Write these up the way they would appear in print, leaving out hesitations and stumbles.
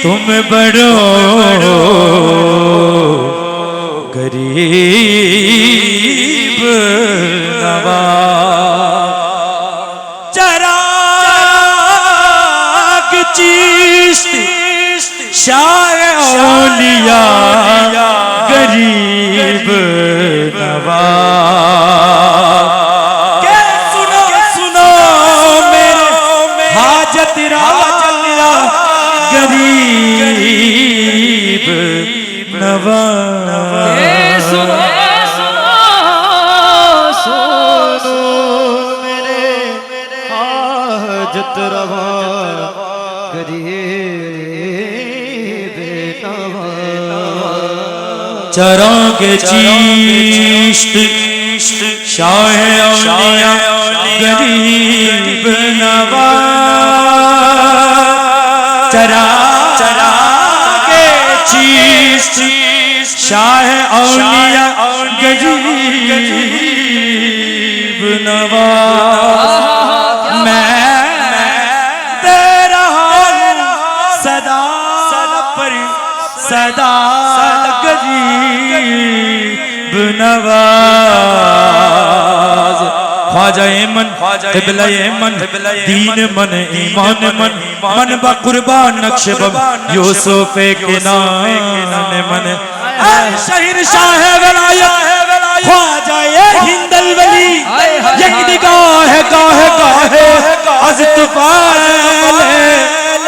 तुम बड़ो गरीब नवाज। चराग चिश्ती शाह औलिया गरीब नवाज। के सुनो सुनो मेरे हाजत गरीब नवाज। सुनो सुनो मेरे हाजत रवा गरीब नवाज। चरागे चिश्त शाह औलिया गरीब नवाज। चरागे चिश्त शाह औलिया गरीब नवाज। मैं तेरा सदा पर सदा गरीब नवाज। ख्वाजा मन क़िबला मन दीन मन ईमान मन मन बा कुर्बान नक्श बम यूसुफ के नाम मन। शहीर शाह वलायत ख्वाजा हिंदल वली एक निगाह गाहे गाहे अज तूफान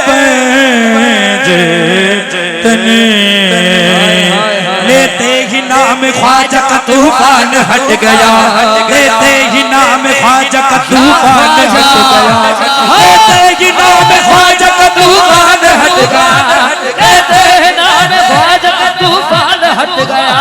पंजे तने लेते ही नाम ख्वाजा का तूफान हट गया। लेते ही नाम ख्वाजा का तूफान हट गया। लेते ही नाम ख्वाजा का तूफान हट गया। लेते ही नाम ख्वाजा का तूफान हट गया।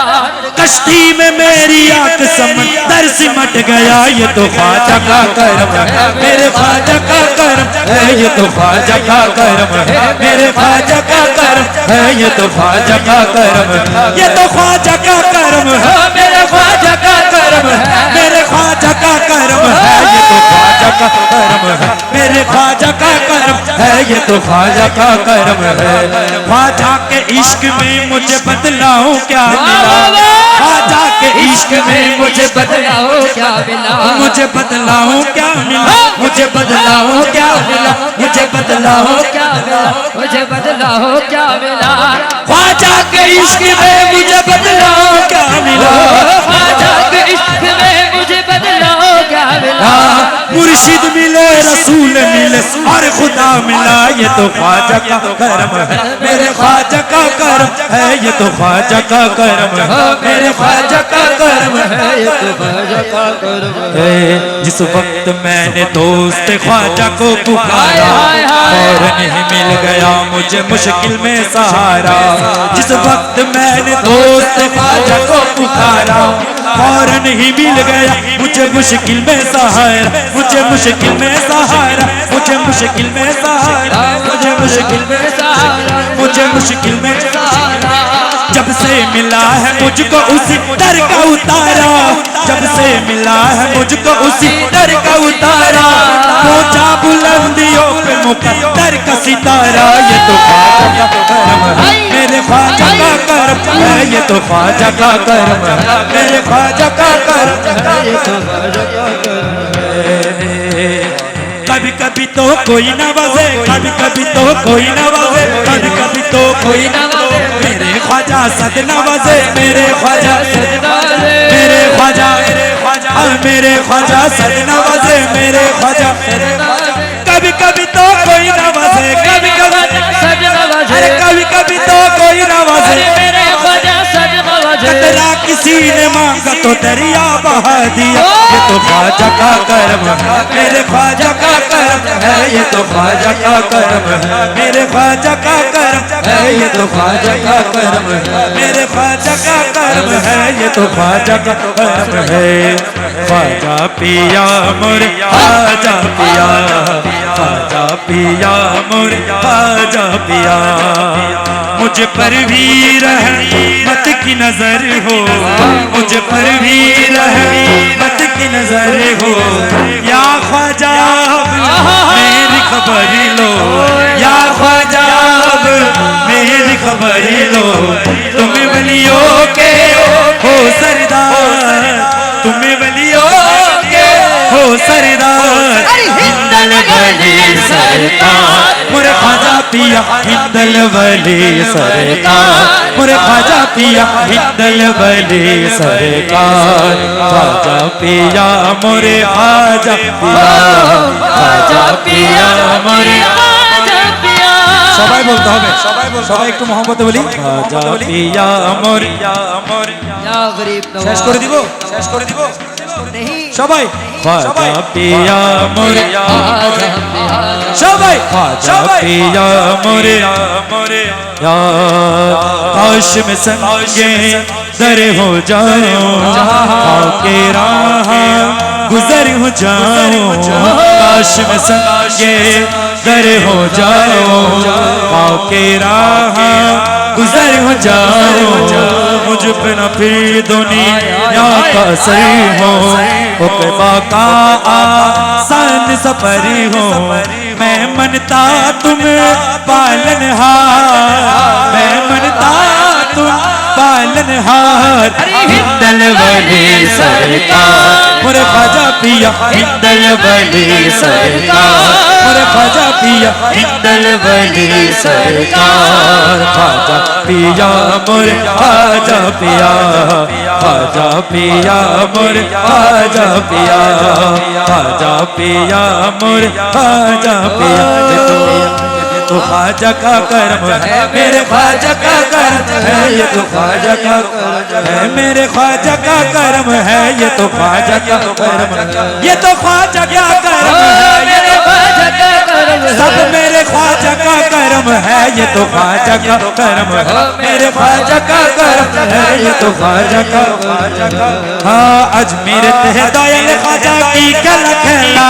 कश्ती में मेरी आंख समंदर सिमट गया। ये तो ख्वाजा का करम है मेरे ख्वाजा का करम है। ये तो ख्वाजा का करम है मेरे ख्वाजा का करम है। ये तो ख्वाजा का करम है। ये तो ख्वाजा का करम है मेरे ख्वाजा का करम है। मेरे ख्वाजा का करम है। ये तो ख्वाजा का करम है मेरे ख्वाजा का करम है। ये तो ख्वाजा का करम है। ख्वाजा के इश्क में मुझे बदलाव क्या मिला। ख्वाजा के इश्क में मुझे बदलाव क्या मिला। मुझे बदलाव क्या मिला। मुझे बदलाव क्या मिला। मुझे बदलाव क्या मिला। मुझे बदलाव क्या मिला। ख्वाजा के इश्क में मुझे बदलाव क्या मिला। ख्वाजा के इश्क में मुझे बदलाव क्या मिला। मुर्शिद मिले रसूल मिले और खुदा मिला। ये तो ख्वाजा का करम है मेरे ख्वाजा का करम है। ये तो ख्वाजा का करम है मेरे ख्वाजा का करम है। ये तो ख्वाजा का करम है। जिस वक्त मैंने दोस्त ख्वाजा को पुकारा फौरन ही मिल गया मुझे मुश्किल में सहारा। जिस वक्त मैंने दोस्त ख्वाजा को पुकारा फौरन ही मिल गया मुझे मुश्किल में सहारा। मुझे मुश्किल में सहारा। मुझे मुश्किल में सहारा। मुझे मुश्किल में सहारा। मुझे मुश्किल में सहारा। जब से मिला है मुझको उसी दर का उतारा। जब से मिला है मुझको उसी दर का उतारा। पहुंचा बुलंदियों पे मुकद्दर का सितारा। ये तो ख्वाजा का करम है मेरे ख्वाजा का करम है। ये तो ख्वाजा का करम है मेरे ख्वाजा का करम है। ये तो ख्वाजा का करम है। कभी कभी तो कोई नवाजे कभी कभी तो कोई नवाजे कभी कभी तो कोई नवाजे मेरे ख्वाजा सद नवाजे मेरे ख्वाजा सद नवाजे मेरे ख्वाजा मेरे ख्वाजा सद नवाजे मेरे ख्वाजा। कभी कभी तो कोई नवाजे कभी कभी सद नवाजे कभी कभी तो कोई नवाजे मेरे ख्वाजा सद नवाजे। कतरा किसी ने मांगा तो दरिया बहा दिया। ये तो ख्वाजा का करम है मेरे ख्वाजा का करम है। ये तो ख्वाजा का करम है मेरे ख्वाजा का करम है। ये तो ख्वाजा का करम है मेरे ख्वाजा का करम है। ये तो ख्वाजा का करम है। ख्वाजा पिया मोरे ख्वाजा पिया ख्वाजा पिया मोरे ख्वाजा पिया। मुझ पर भी रहमत की नजर हो। मुझ पर भी रहमत की नजर हो। या ख्वाजा मेरी खबर लो। या ख्वाजा वली सरकार मोरे ख्वाजा पिया हिंदल वली सरकार मोरे ख्वाजा पिया हिंदल वली सरकार ख्वाजा पिया मोरे ख्वाजा पिया ख्वाजा पिया मोरे সবাই বলতে হবে সবাই একটু মোহাম্মতে বলি খ্বাজা পিয়া মোরে या गरीब শেষ করে দিব नहीं সবাই খ্বাজা পিয়া মোরে সবাই খ্বাজা পিয়া মোরে काश में संगे दर हो जाओ आके राह गुजर हो जाओ काश में संगे दर हो जाओ आके राह गुजर हो जाओ मुझ पे न फिर दुनिया का सही हो बाका आसान सफर हो मैं मनता तुम पालनहार मैं मनता तुम पालनहार हिंदल वली सरकार मोरे ख्वाजा पिया हिंदल वली सरकार मोरे ख्वाजा पिया हिंदल वली सरकार ख्वाजा पिया मोरे ख्वाजा पिया ख्वाजा पिया मोरे ख्वाजा पिया ख्वाजा पिया मोरे ख्वाजा पिया तो ख्वाजा का कर्म है मेरे ख्वाजा का कर्म है ये तो ख्वाजा का कर्म है मेरे ख्वाजा का कर्म है ये तो ख्वाजा का कर्म ये तो ख्वाजा का कर्म है मेरे ख्वाजा का कर्म सब मेरे ख्वाजा का कर्म है ये तो ख्वाजा का कर्म है मेरे ख्वाजा का कर्म है ये तो ख्वाजा का हाँ अजमेर तहदायल ख्वाजा की कल खेला